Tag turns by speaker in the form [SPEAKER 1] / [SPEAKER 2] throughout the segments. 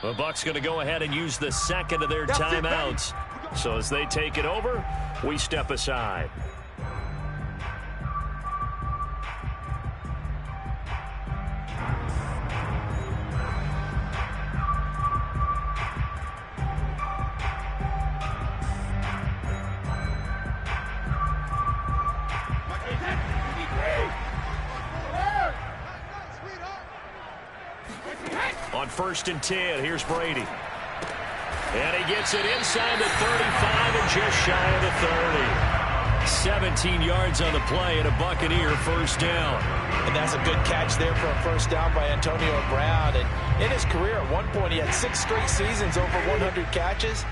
[SPEAKER 1] The Bucs going to go ahead and use the second of their timeouts. So as they take it over, we step aside. On 1st and 10, here's Brady. And he gets it inside the 35 and just shy of the 30. 17 yards on the play and a Buccaneer first down.
[SPEAKER 2] And that's a good catch there for a first down by Antonio Brown. And in his career, at one point, he had 6 straight seasons over 100 catches.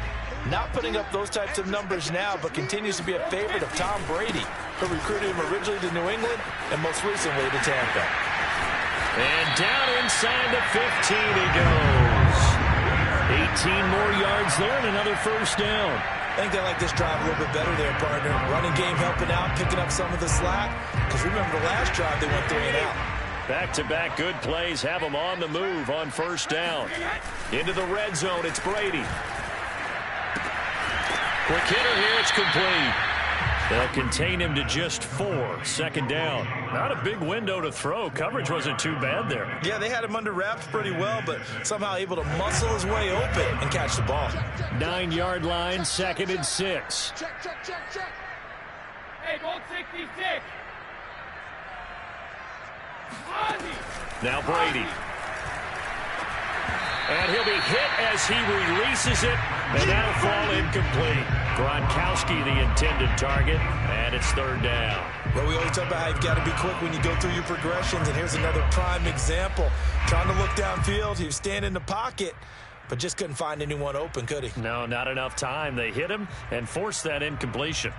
[SPEAKER 2] Not putting up those types of numbers now, but continues to be a favorite of Tom Brady, who recruited him originally to New England and most recently to Tampa.
[SPEAKER 1] And down inside the 15 he goes. 18 more yards there and another first down.
[SPEAKER 2] I think they like this drive a little bit better there, partner. Running game helping out, picking up some of the slack. Because remember the last drive, they went 3 and out.
[SPEAKER 1] Back-to-back good plays have them on the move on first down. Into the red zone, it's Brady. Quick hitter here, it's complete. They'll contain him to just 4. Second down. Not a big window to throw. Coverage wasn't too bad there.
[SPEAKER 2] Yeah, they had him under wraps pretty well, but somehow able to muscle his way open and catch the ball.
[SPEAKER 1] 9-yard line, 2nd and 6.
[SPEAKER 3] Check. Hey, ball 66.
[SPEAKER 1] Now Brady. And he'll be hit as he releases it, and that'll fall incomplete. Gronkowski the intended target, and it's 3rd down.
[SPEAKER 2] Well, we always talk about how you've got to be quick when you go through your progressions, and here's another prime example. Trying to look downfield, he was standing in the pocket, but just couldn't find anyone open, could he?
[SPEAKER 1] No, not enough time. They hit him and forced that incompletion.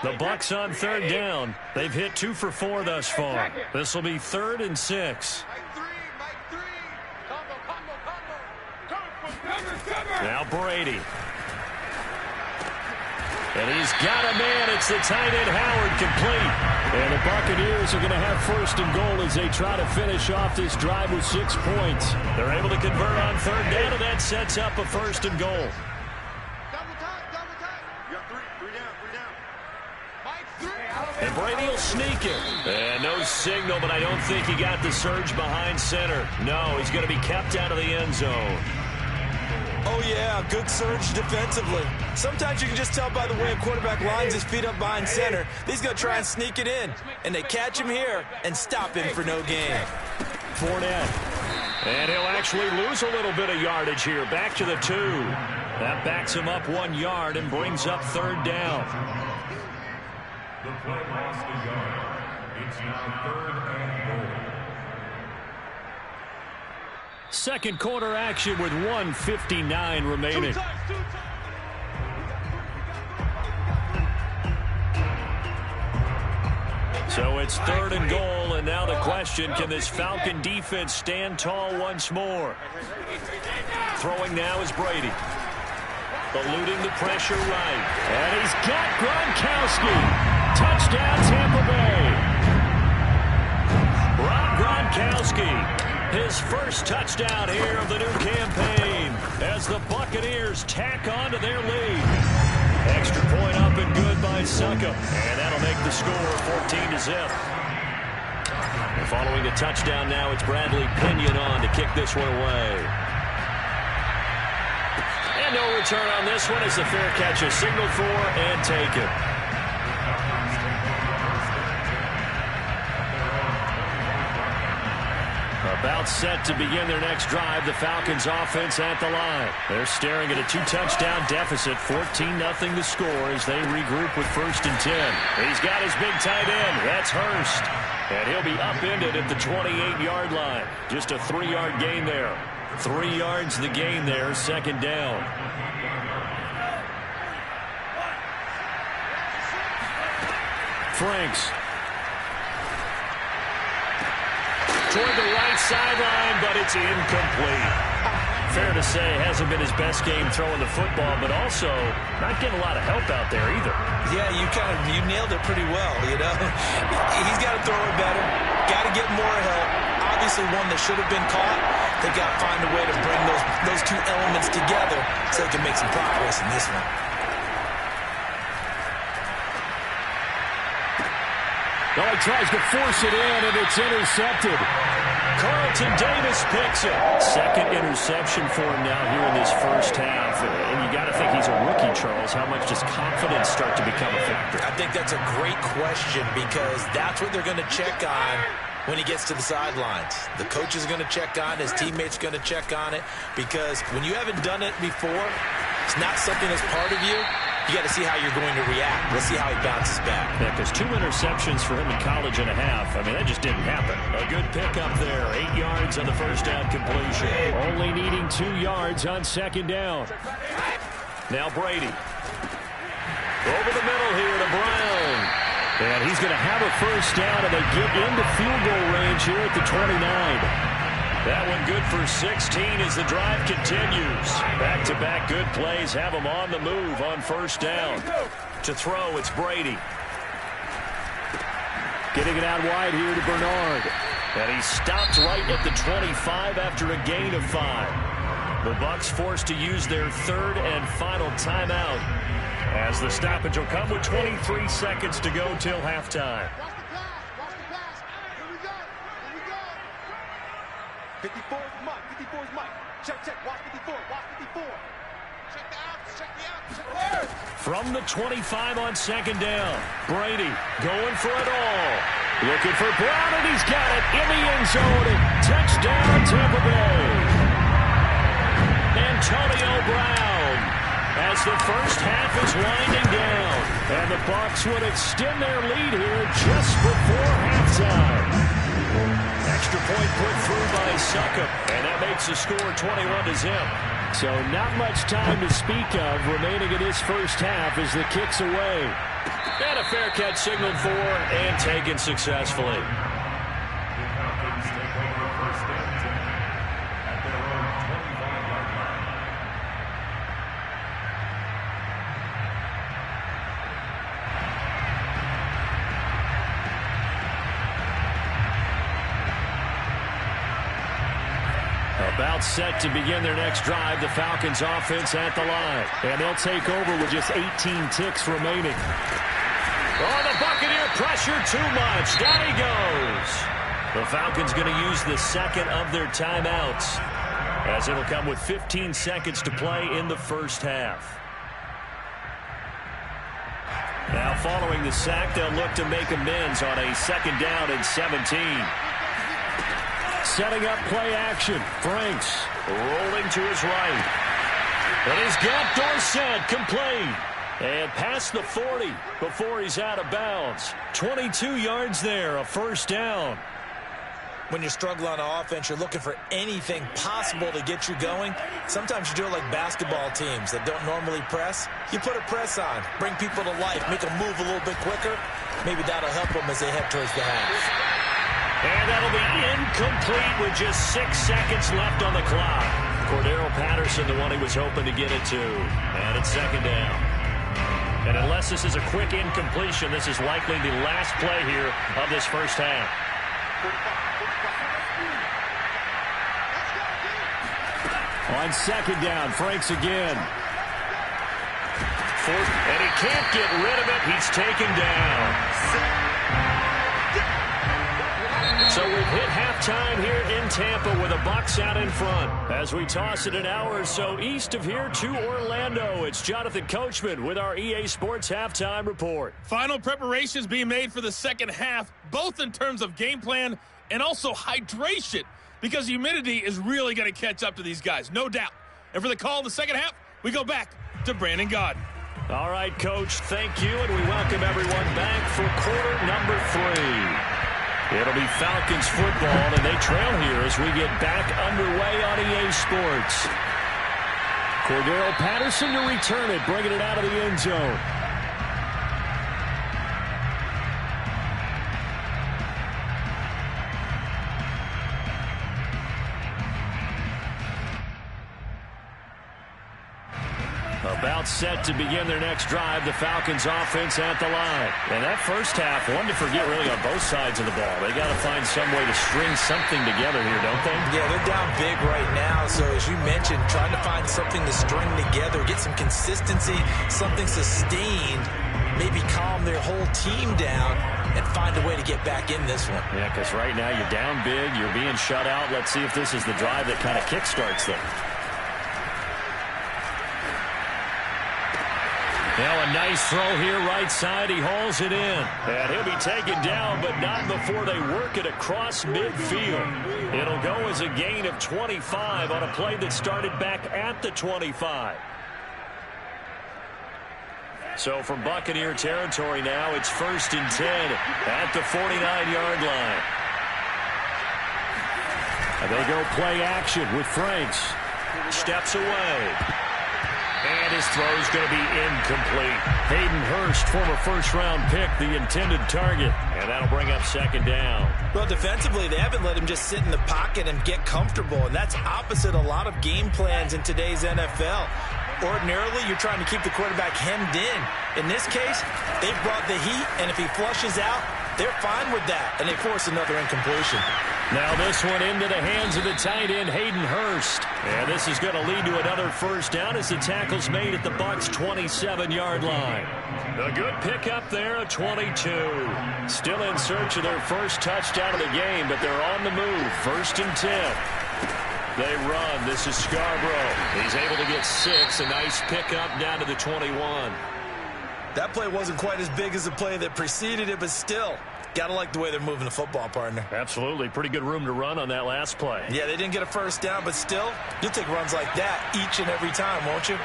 [SPEAKER 1] The Bucs on 3rd down. They've hit 2 for 4 thus far. This will be 3rd and 6. Now Brady. And he's got a man. It's the tight end Howard, complete. And the Buccaneers are going to have 1st and goal as they try to finish off this drive with 6 points. They're able to convert on 3rd down, and that sets up a 1st and goal. And Brady will sneak it. And no signal, but I don't think he got the surge behind center. No, he's going to be kept out of the end zone.
[SPEAKER 2] Oh, yeah, good surge defensively. Sometimes you can just tell by the way a quarterback lines his feet up behind center. He's going to try and sneak it in. And they catch him here and stop him for no gain.
[SPEAKER 1] Fournette. And he'll actually lose a little bit of yardage here. Back to the 2. That backs him up 1 yard and brings up 3rd down.
[SPEAKER 4] The play lost a yard. It's now 3rd and goal.
[SPEAKER 1] Second quarter action with 1:59 remaining. So it's 3rd and goal, and now the question, can this Falcon defense stand tall once more? Throwing now is Brady. Eluding the pressure right. And he's got Gronkowski. Touchdown, Tampa Bay. Rob Gronkowski, his first touchdown here of the new campaign as the Buccaneers tack on to their lead. Extra point up and good by Succop. And that'll make the score 14-0. And following the touchdown now, it's Bradley Pinion on to kick this one away. And no return on this one as the fair catch is signaled for and taken. About set to begin their next drive, the Falcons offense at the line. They're staring at a 2-touchdown deficit, 14-0 the score as they regroup with 1st and 10. He's got his big tight end, that's Hurst. And he'll be upended at the 28-yard line. Just a 3-yard gain there. 3 yards the gain there, 2nd down. Franks. Toward the right sideline, but it's incomplete. fair to say hasn't been his best game throwing the football, but also not getting a lot of help out there either.
[SPEAKER 2] Yeah, you nailed it pretty well, you know. He's got to throw it better, got to get more help. Obviously one that should have been caught. They've got to find a way to bring those two elements together so they can make some progress in this one.
[SPEAKER 1] Well, he tries to force it in, and it's intercepted. Carlton Davis picks it. Second interception for him now here in this first half. And you got to think he's a rookie, Charles. How much does confidence start to become a factor?
[SPEAKER 2] I think that's a great question because that's what they're going to check on when he gets to the sidelines. The coach is going to check on it. His teammates are going to check on it because when you haven't done it before, it's not something that's part of you. You got to see how you're going to react. Let's see how he bounces back.
[SPEAKER 1] Yeah, because 2 interceptions for him in college and a half. I mean, that just didn't happen. A good pickup there. 8 yards on the first down completion. Only needing 2 yards on second down. Now Brady. Over the middle here to Brown. And he's going to have a first down, and they get into field goal range here at the 29. That one good for 16 as the drive continues. Back-to-back good plays have him on the move on first down. To throw, it's Brady. Getting it out wide here to Bernard. And he stopped right at the 25 after a gain of 5. The Bucs forced to use their third and final timeout as the stoppage will come with 23 seconds to go till halftime.
[SPEAKER 3] 54 is Mike. 54 is Mike. Check. Watch 54. Watch 54. Check the outs. Check the outs.
[SPEAKER 1] From the 25 on second down, Brady going for it all. Looking for Brown, and he's got it in the end zone. Touchdown, Tampa Bay. Antonio Brown as the first half is winding down. And the Bucs would extend their lead here just before halftime. Extra point put through by Succop, and that makes the score 21-0. So not much time to speak of remaining in this first half as the kick's away. And a fair catch signaled for and taken successfully. About set to begin their next drive, the Falcons offense at the line. And they'll take over with just 18 ticks remaining. Oh, the Buccaneer pressure too much. Down he goes. The Falcons going to use the second of their timeouts as it'll come with 15 seconds to play in the first half. Now following the sack, they'll look to make amends on a second down and 17. Setting up play action. Franks rolling to his right. And he's got Dorsett complete. And past the 40 before he's out of bounds. 22 yards there, a first down.
[SPEAKER 2] When you're struggling on offense, you're looking for anything possible to get you going. Sometimes you do it like basketball teams that don't normally press. You put a press on, bring people to life, make them move a little bit quicker. Maybe that'll help them as they head towards the half.
[SPEAKER 1] And that'll be incomplete with just 6 seconds left on the clock. Cordero Patterson, the one he was hoping to get it to. And it's second down. And unless this is a quick incompletion, this is likely the last play here of this first half. On second down, Franks again. And he can't get rid of it. He's taken down. So we've hit halftime here in Tampa with the Bucs out in front. As we toss it an hour or so east of here to Orlando, it's Jonathan Coachman with our EA Sports Halftime Report.
[SPEAKER 5] Final preparations being made for the second half, both in terms of game plan and also hydration, because humidity is really going to catch up to these guys, no doubt. And for the call of the second half, we go back to Brandon Gaudin.
[SPEAKER 1] All right, Coach, thank you, and we welcome everyone back for quarter number 3. It'll be Falcons football, and they trail here as we get back underway on EA Sports. Cordero Patterson to return it, bringing it out of the end zone. timeout set to begin their next drive. The Falcons offense at the line. And that first half, one to forget really on both sides of the ball. They got to find some way to string something together here, don't they?
[SPEAKER 2] Yeah, they're down big right now. So as you mentioned, trying to find something to string together, get some consistency, something sustained, maybe calm their whole team down and find a way to get back in this one.
[SPEAKER 1] Yeah, because right now you're down big, you're being shut out. Let's see if this is the drive that kind of kickstarts them. Now a nice throw here right side. He hauls it in. And he'll be taken down, but not before they work it across midfield. It'll go as a gain of 25 on a play that started back at the 25. So from Buccaneer territory now, it's 1st and 10 at the 49-yard line. And they go play action with Franks. Steps away. And his throw's going to be incomplete. Hayden Hurst, former first-round pick, the intended target. And that'll bring up 2nd down.
[SPEAKER 2] Well, defensively, they haven't let him just sit in the pocket and get comfortable. And that's opposite a lot of game plans in today's NFL. Ordinarily, you're trying to keep the quarterback hemmed in. In this case, they've brought the heat, and if he flushes out, they're fine with that. And they force another incompletion.
[SPEAKER 1] Now this one into the hands of the tight end, Hayden Hurst. And this is going to lead to another 1st down as the tackle's made at the Bucs' 27-yard line. A good pickup there, a 22. Still in search of their first touchdown of the game, but they're on the move. 1st and 10. They run. This is Scarborough. He's able to get 6. A nice pickup down to the 21.
[SPEAKER 2] That play wasn't quite as big as the play that preceded it, but still, got to like the way they're moving the football, partner.
[SPEAKER 1] Absolutely. Pretty good room to run on that last play.
[SPEAKER 2] Yeah, they didn't get a 1st down, but still, you'll take runs like that each and every time, won't you?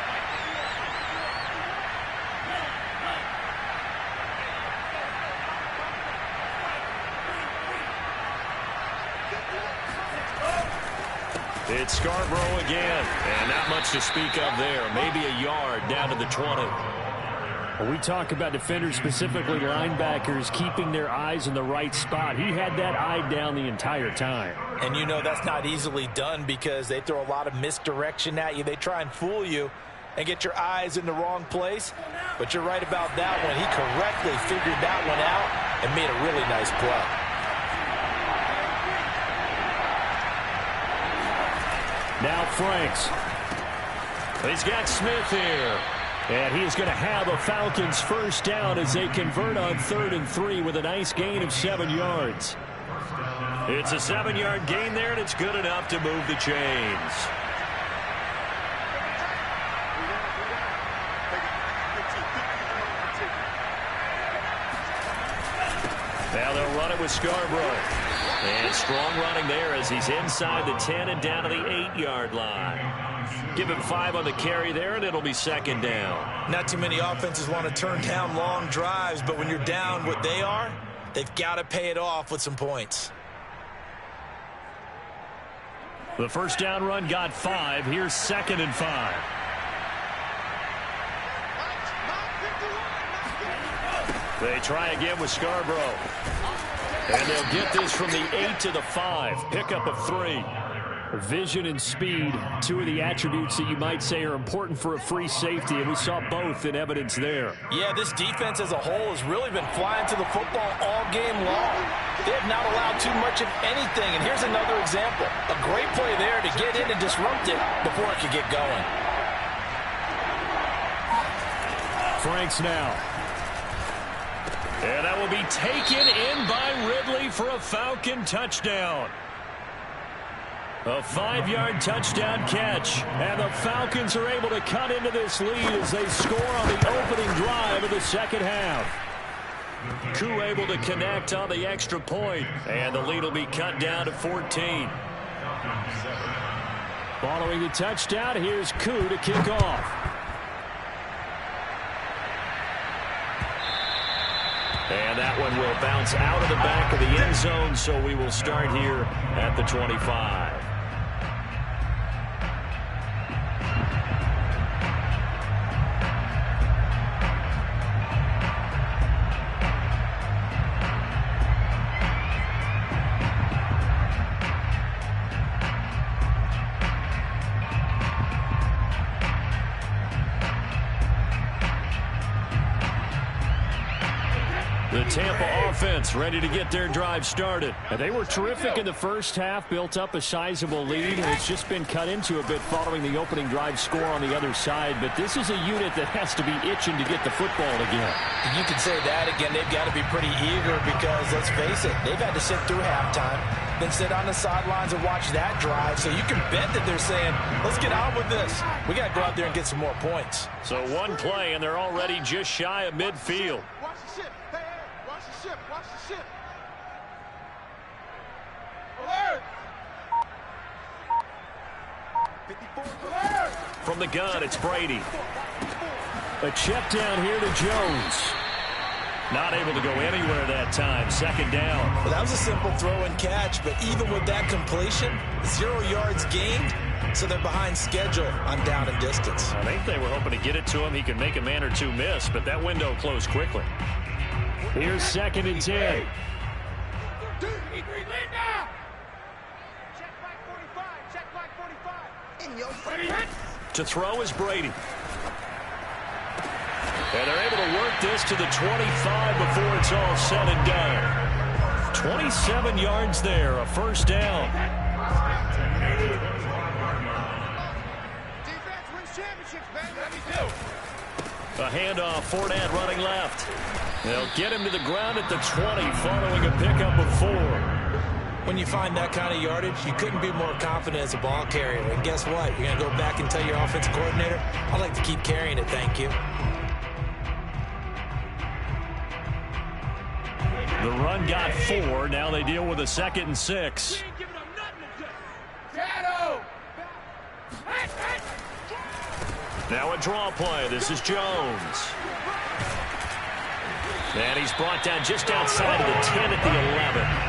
[SPEAKER 1] It's Scarborough again, and not much to speak of there. Maybe a yard down to the 20.
[SPEAKER 6] We talk about defenders, specifically linebackers, keeping their eyes in the right spot. He had that eye down the entire time.
[SPEAKER 2] And you know that's not easily done because they throw a lot of misdirection at you. They try and fool you and get your eyes in the wrong place. But you're right about that one. He correctly figured that one out and made a really nice play.
[SPEAKER 1] Now Franks. He's got Smith here. And he's going to have a Falcons 1st down as they convert on 3rd and 3 with a nice gain of 7 yards. It's a 7-yard gain there, and it's good enough to move the chains. Now they'll run it with Scarborough. And strong running there as he's inside the 10 and down to the 8-yard line. Give him 5 on the carry there, and it'll be 2nd down.
[SPEAKER 2] Not too many offenses want to turn down long drives, but when you're down what they are, they've got to pay it off with some points.
[SPEAKER 1] The 1st down run got 5. Here's 2nd and 5. They try again with Scarborough. And they'll get this from the 8 to the 5. Pickup of 3.
[SPEAKER 6] Vision and speed, 2 of the attributes that you might say are important for a free safety, and we saw both in evidence there.
[SPEAKER 2] Yeah, this defense as a whole has really been flying to the football all game long. They have not allowed too much of anything, and here's another example. A great play there to get in and disrupt it before it could get going.
[SPEAKER 1] Franks now. And that will be taken in by Ridley for a Falcon touchdown. A 5-yard touchdown catch. And the Falcons are able to cut into this lead as they score on the opening drive of the 2nd half. Koo able to connect on the extra point. And the lead will be cut down to 14.
[SPEAKER 6] Following the touchdown, here's Koo to kick off.
[SPEAKER 1] And that one will bounce out of the back of the end zone, so we will start here at the 25. The Tampa offense ready to get their drive started.
[SPEAKER 6] And they were terrific in the first half, built up a sizable lead, and it's just been cut into a bit following the opening drive score on the other side. But this is a unit that has to be itching to get the football again.
[SPEAKER 2] You can say that again. They've got to be pretty eager because, let's face it, they've had to sit through halftime, then sit on the sidelines and watch that drive. So you can bet that they're saying, let's get on with this. We got to go out there and get some more points.
[SPEAKER 1] So one play, and they're already just shy of midfield.
[SPEAKER 3] Watch the ship. Hey, hey, watch the ship. Watch the ship. Alert! 54. Alert!
[SPEAKER 1] From the gun, it's Brady.
[SPEAKER 6] A check down here to Jones.
[SPEAKER 1] Not able to go anywhere that time. Second down.
[SPEAKER 2] Well, that was a simple throw and catch, but even with that completion, 0 yards gained, so they're behind schedule on down and distance.
[SPEAKER 1] I think they were hoping to get it to him. He could make a man or two miss, but that window closed quickly.
[SPEAKER 6] Here's 2nd and 10.
[SPEAKER 3] Check back 45. Check back 45. In your face.
[SPEAKER 1] To throw is Brady. And they're able to work this to the 25 before it's all said and done. 27 yards there, a first down.
[SPEAKER 3] Defense wins championships, man. Let me do.
[SPEAKER 1] A handoff, Fournette running left. They'll get him to the ground at the 20 following a pickup of 4.
[SPEAKER 2] When you find that kind of yardage, you couldn't be more confident as a ball carrier. And guess what? You're going to go back and tell your offensive coordinator, I'd like to keep carrying it, thank you.
[SPEAKER 1] The run got 4. Now they deal with a 2nd and 6. Now a draw play. This is Jones. And he's brought down just outside of the 10 at the 11.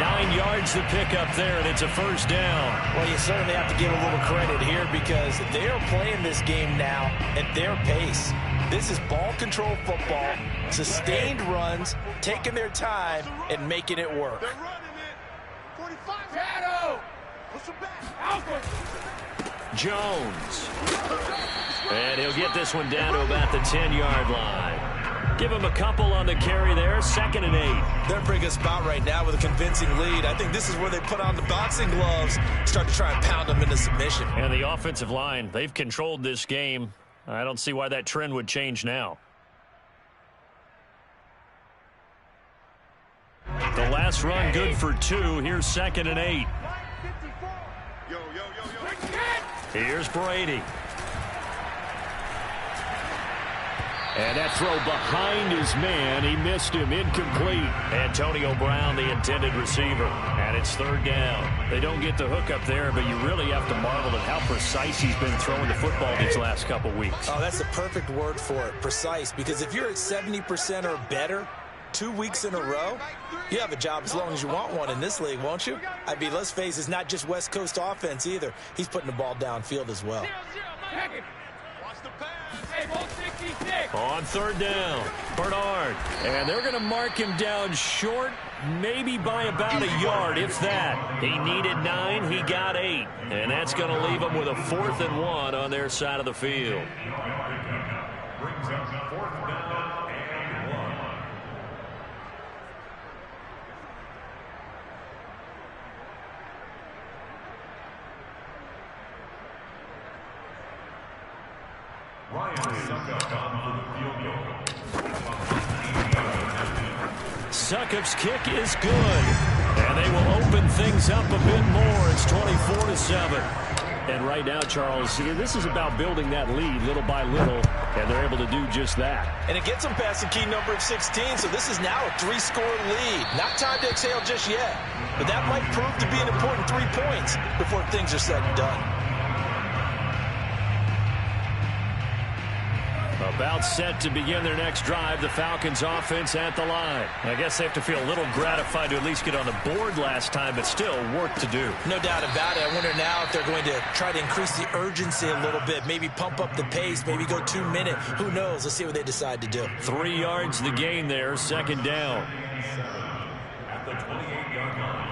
[SPEAKER 1] 9 yards to pick up there, and it's a first down.
[SPEAKER 2] Well, you certainly have to give a little credit here because they are playing this game now at their pace. This is ball control football, sustained runs, taking their time, and making it work.
[SPEAKER 3] They're running it. 45. Shadow. Push him back. Alpha.
[SPEAKER 1] Jones. And he'll get this one down to about the 10-yard line. Give him a couple on the carry there. 2nd and 8.
[SPEAKER 2] They're a pretty good spot right now with a convincing lead. I think this is where they put on the boxing gloves, start to try and pound them into submission.
[SPEAKER 1] And the offensive line, they've controlled this game. I don't see why that trend would change now. The last run good for 2. Here's 2nd and 8.
[SPEAKER 3] Yo, yo, yo, yo.
[SPEAKER 1] Here's Brady.
[SPEAKER 6] And that throw behind his man. He missed him. Incomplete.
[SPEAKER 1] Antonio Brown, the intended receiver. And it's 3rd down. They don't get the hook up there, but you really have to marvel at how precise he's been throwing the football these last couple weeks.
[SPEAKER 2] Oh, that's the perfect word for it, precise. Because if you're at 70% or better 2 weeks in a row, you have a job as long as you want one in this league, won't you? I mean, let's face it, it's not just West Coast offense either. He's putting the ball downfield as well.
[SPEAKER 1] On 3rd down, Bernard. And they're going to mark him down short, maybe by about a yard, if that. He needed 9, he got 8. And that's going to leave him with a 4th and 1 on their side of the field.
[SPEAKER 4] Brings up 4th down and 1. Ryan Succop on for the field goal.
[SPEAKER 1] Succop's kick is good. And they will open things up a bit more. It's 24-7.
[SPEAKER 6] And right now, Charles, this is about building that lead little by little, and they're able to do just that.
[SPEAKER 2] And it gets them past the key number of 16, so this is now a 3-score lead. Not time to exhale just yet, but that might prove to be an important 3 points before things are said and done.
[SPEAKER 1] About set to begin their next drive, the Falcons offense at the line. I guess they have to feel a little gratified to at least get on the board last time, but still work to do.
[SPEAKER 2] No doubt about it. I wonder now if they're going to try to increase the urgency a little bit, maybe pump up the pace, maybe go 2 minute. Who knows? Let's see what they decide to do.
[SPEAKER 1] 3 yards the gain there, 2nd down.
[SPEAKER 4] At the 28-yard line.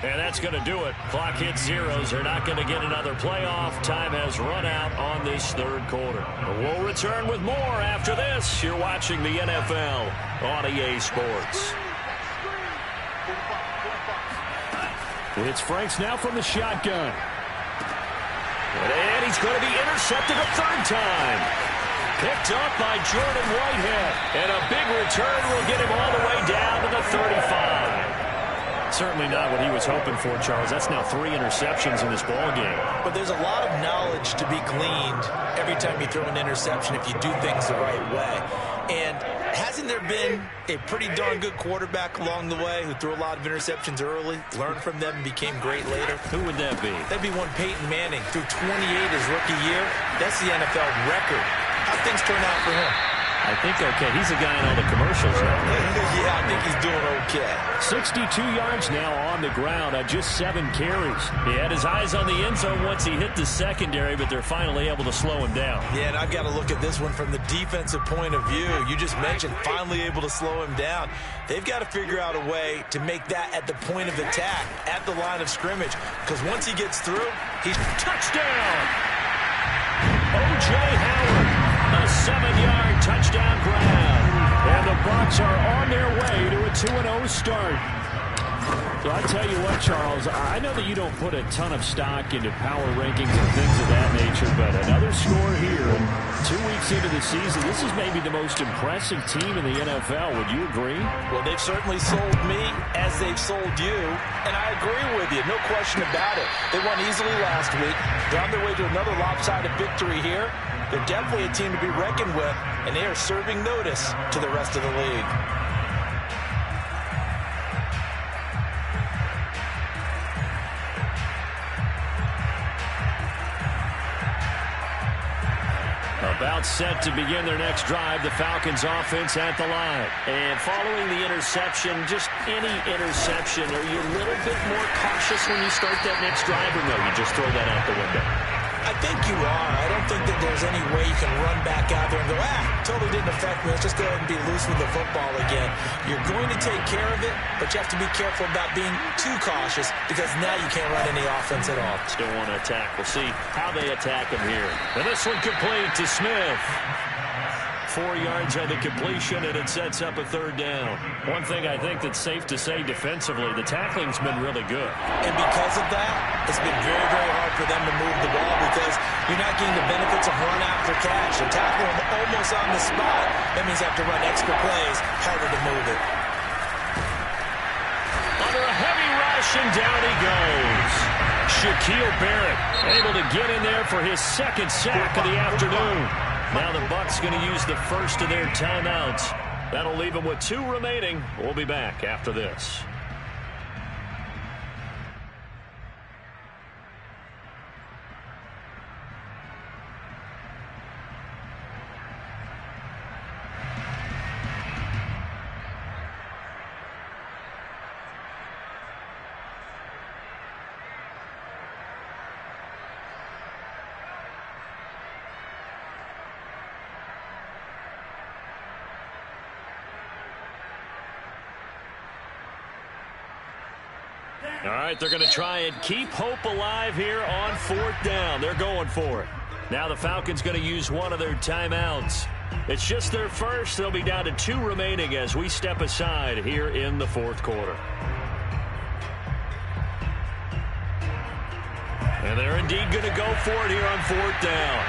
[SPEAKER 1] And that's going to do it. Clock hits zeros. They're not going to get another playoff. Time has run out on this third quarter. We'll return with more after this. You're watching the NFL on EA Sports.
[SPEAKER 6] It's Franks now from the shotgun.
[SPEAKER 1] And he's going to be intercepted a third time. Picked up by Jordan Whitehead. And a big return will get him all the way down to the 35. Certainly not what he was hoping for, Charles. That's now 3 interceptions in this ball game.
[SPEAKER 2] But there's a lot of knowledge to be gleaned every time you throw an interception if you do things the right way. And hasn't there been a pretty darn good quarterback along the way who threw a lot of interceptions early, learned from them, and became great later?
[SPEAKER 1] Who would that be?
[SPEAKER 2] That'd be one Peyton Manning. Threw 28 his rookie year. That's the NFL record. How'd things turn out for him?
[SPEAKER 1] I think okay. He's a guy in all the commercials now.
[SPEAKER 2] Yeah, I think he's doing okay.
[SPEAKER 6] 62 yards now on the ground on just 7 carries.
[SPEAKER 1] He had his eyes on the end zone once he hit the secondary, but they're finally able to slow him down.
[SPEAKER 2] Yeah, and I've got to look at this one from the defensive point of view. You just mentioned finally able to slow him down. They've got to figure out a way to make that at the point of attack, at the line of scrimmage, because once he gets through, he's
[SPEAKER 1] touchdown. O.J. Howard. A 7-yard touchdown grab.
[SPEAKER 6] And the Bucs are on their way to a 2-0 start. So I tell you what, Charles, I know that you don't put a ton of stock into power rankings and things of that nature, but another score here, and 2 weeks into the season, this is maybe the most impressive team in the NFL. Would you agree?
[SPEAKER 2] Well, they've certainly sold me as they've sold you, and I agree with you, no question about it. They won easily last week. They're on their way to another lopsided victory here. They're definitely a team to be reckoned with, and they are serving notice to the rest of the league.
[SPEAKER 1] About set to begin their next drive, the Falcons offense at the line. And following the interception, just any interception, are you a little bit more cautious when you start that next drive, or no, you just throw that out the window?
[SPEAKER 2] I think you are. I don't think that there's any way you can run back out there and go, totally didn't affect me. Let's just go ahead and be loose with the football again. You're going to take care of it, but you have to be careful about being too cautious because now you can't run any offense at all.
[SPEAKER 1] Still want to attack. We'll see how they attack him here. And this one complete to Smith. 4 yards on the completion, and it sets up a third down. One thing I think that's safe to say defensively, the tackling's been really good.
[SPEAKER 2] And because of that, it's been very, very hard for them to move the ball because you're not getting the benefits of run after catch. They're tackling almost on the spot. That means you have to run extra plays, harder to move it.
[SPEAKER 1] Under a heavy rush, and down he goes. Shaquille Barrett able to get in there for his second sack of the afternoon. Now the Bucs going to use the first of their timeouts. That'll leave them with 2 remaining. We'll be back after this. All right, they're going to try and keep hope alive here on 4th down. They're going for it. Now the Falcons going to use one of their timeouts. It's just their first. They'll be down to 2 remaining as we step aside here in the 4th quarter. And they're indeed going to go for it here on 4th down.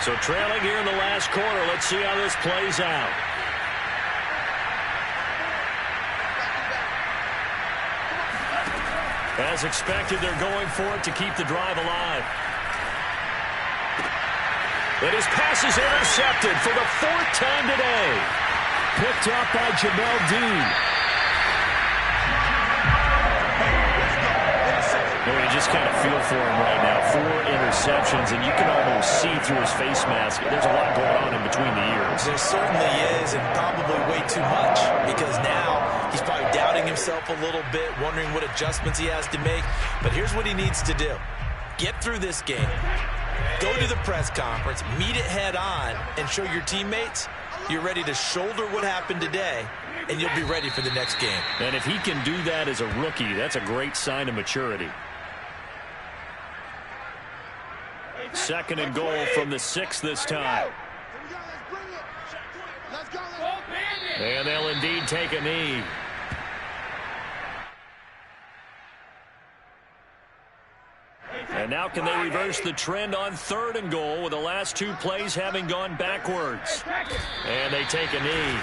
[SPEAKER 1] So trailing here in the last quarter. Let's see how this plays out. As expected, they're going for it to keep the drive alive. And his pass is intercepted for the 4th time today.
[SPEAKER 6] Picked up by Jamel Dean.
[SPEAKER 1] Well, you just kind of feel for him right now. 4 interceptions, and you can almost see through his face mask. There's a lot going on in between the ears.
[SPEAKER 2] There certainly is, and probably way too much, because now he's probably doubting himself a little bit, wondering what adjustments he has to make. But here's what he needs to do. Get through this game. Go to the press conference, meet it head on, and show your teammates you're ready to shoulder what happened today, and you'll be ready for the next game.
[SPEAKER 1] And if he can do that as a rookie, that's a great sign of maturity. 2nd and goal from the 6 this time. And they'll indeed take a knee. And now can they reverse the trend on 3rd and goal with the last 2 plays having gone backwards? And they take a knee.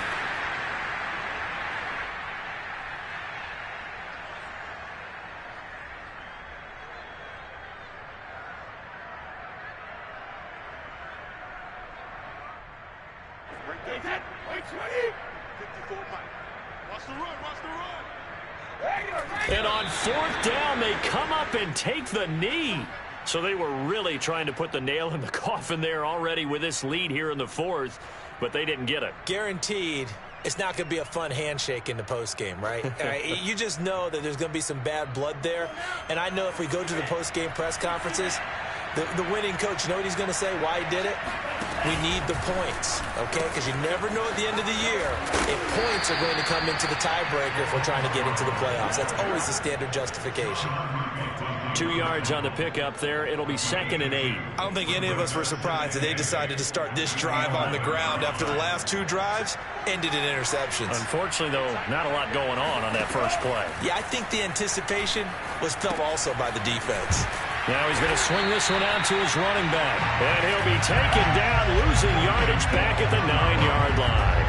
[SPEAKER 1] And on 4th down, they come up and take the knee. So they were really trying to put the nail in the coffin there already with this lead here in the 4th, but they didn't get it.
[SPEAKER 2] Guaranteed, it's not going to be a fun handshake in the postgame, right? You just know that there's going to be some bad blood there. And I know if we go to the postgame press conferences, the winning coach, you know what he's going to say, why he did it? We need the points, okay? Because you never know at the end of the year if points are going to come into the tiebreaker if we're trying to get into the playoffs. That's always the standard justification.
[SPEAKER 1] 2 yards on the pickup there. It'll be 2nd and 8.
[SPEAKER 2] I don't think any of us were surprised that they decided to start this drive on the ground after the last 2 drives ended in interceptions.
[SPEAKER 1] Unfortunately, though, not a lot going on that first play.
[SPEAKER 2] Yeah, I think the anticipation was felt also by the defense.
[SPEAKER 1] Now he's going to swing this one out to his running back. And he'll be taken down, losing yardage back at the 9-yard line.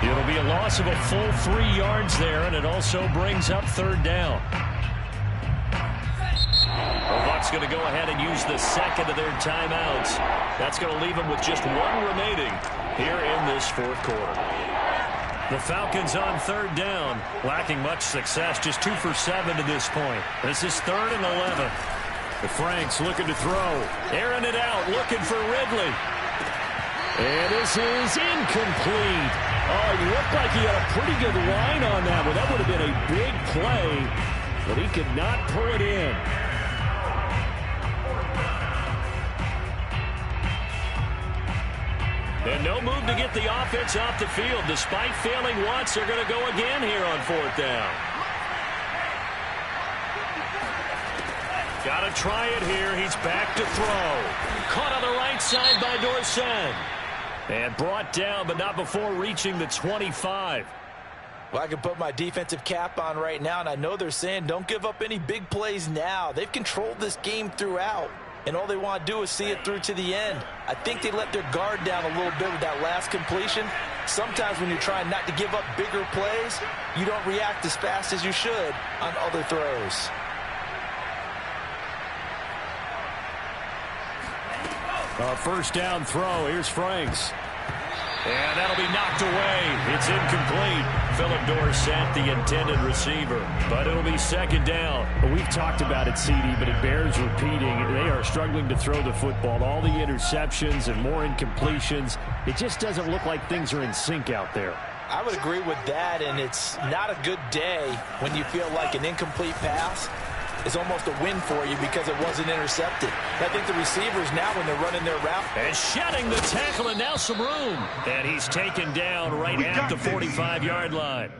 [SPEAKER 1] It'll be a loss of a full 3 yards there, and it also brings up 3rd down. The Bucs going to go ahead and use the 2nd of their timeouts. That's going to leave them with just 1 remaining here in this 4th quarter. The Falcons on 3rd down, lacking much success, just 2 for 7 to this point. This is 3rd and 11. The Franks looking to throw. Airing it out, looking for Ridley. And this is incomplete. Oh, he looked like he had a pretty good line on that one. That would have been a big play, but he could not pull it in. And no move to get the offense off the field. Despite failing once, they're going to go again here on 4th down. Got to try it here. He's back to throw. Caught on the right side by Dorsett. And brought down, but not before reaching the 25.
[SPEAKER 2] Well, I can put my defensive cap on right now, and I know they're saying don't give up any big plays now. They've controlled this game throughout, and all they want to do is see it through to the end. I think they let their guard down a little bit with that last completion. Sometimes when you're trying not to give up bigger plays, you don't react as fast as you should on other throws.
[SPEAKER 1] First down throw. Here's Franks. And that'll be knocked away. It's incomplete. Philip Dorsett, the intended receiver. But it'll be 2nd down.
[SPEAKER 6] Well, we've talked about it, CD, but it bears repeating. They are struggling to throw the football. All the interceptions and more incompletions. It just doesn't look like things are in sync out there.
[SPEAKER 2] I would agree with that, and it's not a good day when you feel like an incomplete pass is almost a win for you because it wasn't intercepted. I think the receivers now, when they're running their route.
[SPEAKER 1] And shedding the tackle, and now some room. And he's taken down right at the 45-yard line.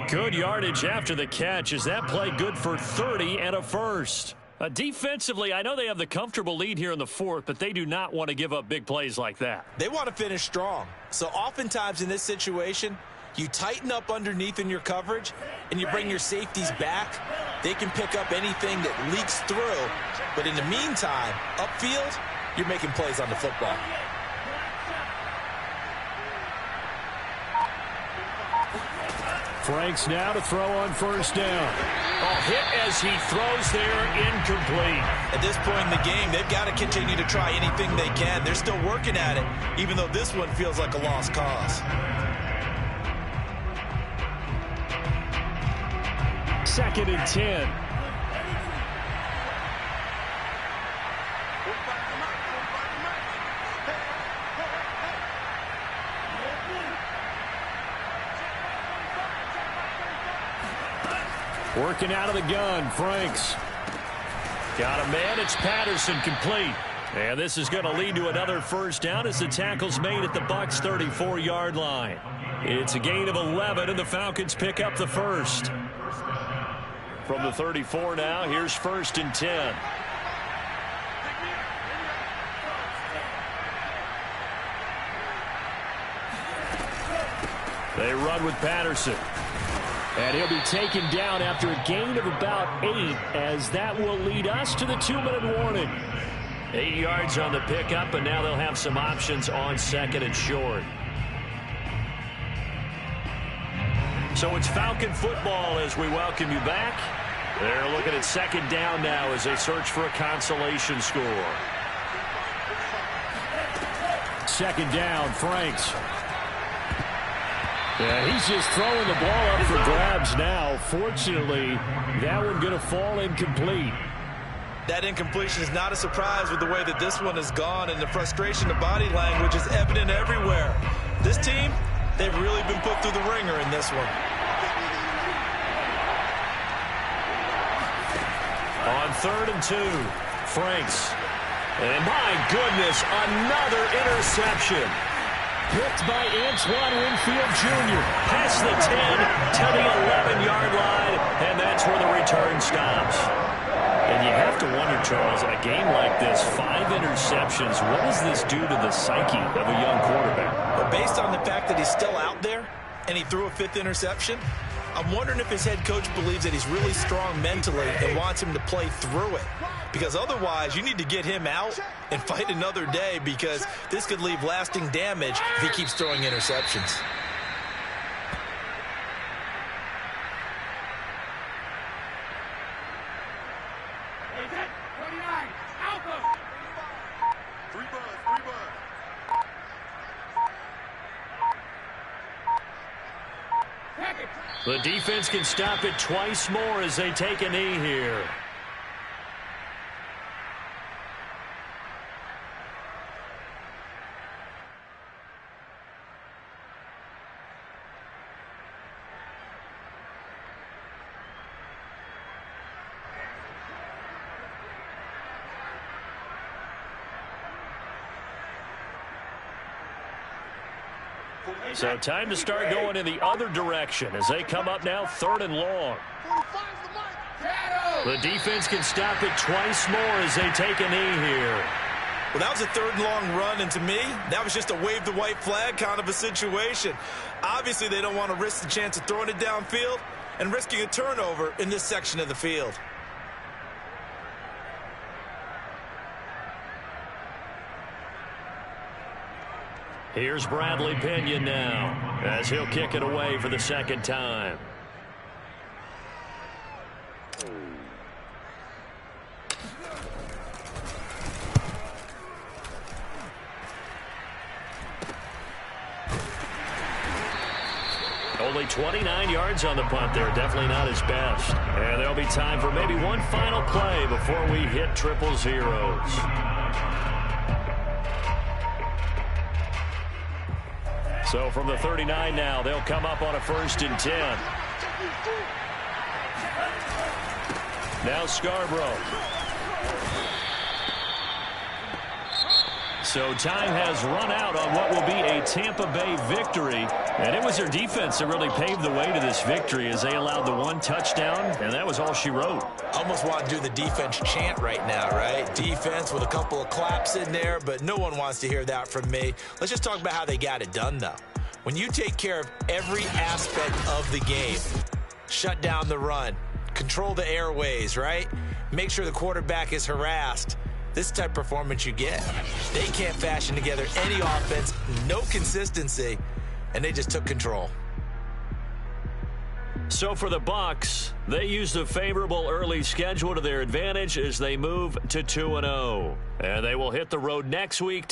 [SPEAKER 1] Good yardage after the catch. Is that play good for 30 and a first? Defensively, I know they have the comfortable lead here in the 4th, but they do not want to give up big plays like that.
[SPEAKER 2] They want to finish strong. So oftentimes in this situation, you tighten up underneath in your coverage, and you bring your safeties back. They can pick up anything that leaks through. But in the meantime, upfield, you're making plays on the football.
[SPEAKER 6] Franks now to throw on 1st down.
[SPEAKER 1] Hit as he throws there, incomplete.
[SPEAKER 2] At this point in the game, they've got to continue to try anything they can. They're still working at it, even though this one feels like a lost cause.
[SPEAKER 6] 2nd and 10. Working out of the gun, Franks.
[SPEAKER 1] Got a man, it's Patterson, complete. And this is going to lead to another first down as the tackle's made at the Bucs 34-yard line. It's a gain of 11, and the Falcons pick up the first. From the 34 now, here's 1st and 10. They run with Patterson.
[SPEAKER 6] And he'll be taken down after a gain of about 8, as that will lead us to the 2-minute warning.
[SPEAKER 1] 8 yards on the pickup, and now they'll have some options on 2nd and short. So it's Falcon football as we welcome you back. They're looking at 2nd down now as they search for a consolation score.
[SPEAKER 6] 2nd down, Franks. Yeah, he's just throwing the ball up for grabs now. Fortunately, that one going to fall incomplete.
[SPEAKER 2] That incompletion is not a surprise with the way that this one has gone, and the frustration of body language is evident everywhere. This team, they've really been put through the ringer in this one.
[SPEAKER 1] On 3rd and 2, Franks. And my goodness, another interception.
[SPEAKER 6] Picked by Antoine Winfield Jr.
[SPEAKER 1] Past the 10 to the 11-yard line, and that's where the return stops. And you have to wonder, Charles, in a game like this, 5 interceptions, what does this do to the psyche of a young quarterback?
[SPEAKER 2] But based on the fact that he's still out there and he threw a 5th interception, I'm wondering if his head coach believes that he's really strong mentally and wants him to play through it. Because otherwise, you need to get him out and fight another day, because this could leave lasting damage if he keeps throwing interceptions.
[SPEAKER 1] The defense can stop it twice more as they take a knee here. So time to start going in the other direction as they come up now 3rd and long. The defense can stop it twice more as they take a knee here.
[SPEAKER 2] Well, that was a 3rd and long run, and to me, that was just a wave the white flag kind of a situation. Obviously, they don't want to risk the chance of throwing it downfield and risking a turnover in this section of the field.
[SPEAKER 1] Here's Bradley Pinion now as he'll kick it away for the 2nd time. Only 29 yards on the punt there. Definitely not his best. And there'll be time for maybe one final play before we hit triple zeros. So from the 39 now, they'll come up on a 1st and 10. Now Scarborough. So time has run out on what will be a Tampa Bay victory. And it was their defense that really paved the way to this victory as they allowed the 1 touchdown, and that was all she wrote.
[SPEAKER 2] Almost want to do the defense chant right now, right? Defense with a couple of claps in there, but no one wants to hear that from me. Let's just talk about how they got it done, though. When you take care of every aspect of the game, shut down the run, control the airways, right? Make sure the quarterback is harassed. This type of performance you get. They can't fashion together any offense, no consistency, and they just took control.
[SPEAKER 1] So for the Bucs, they used a favorable early schedule to their advantage as they move to 2-0. And they will hit the road next week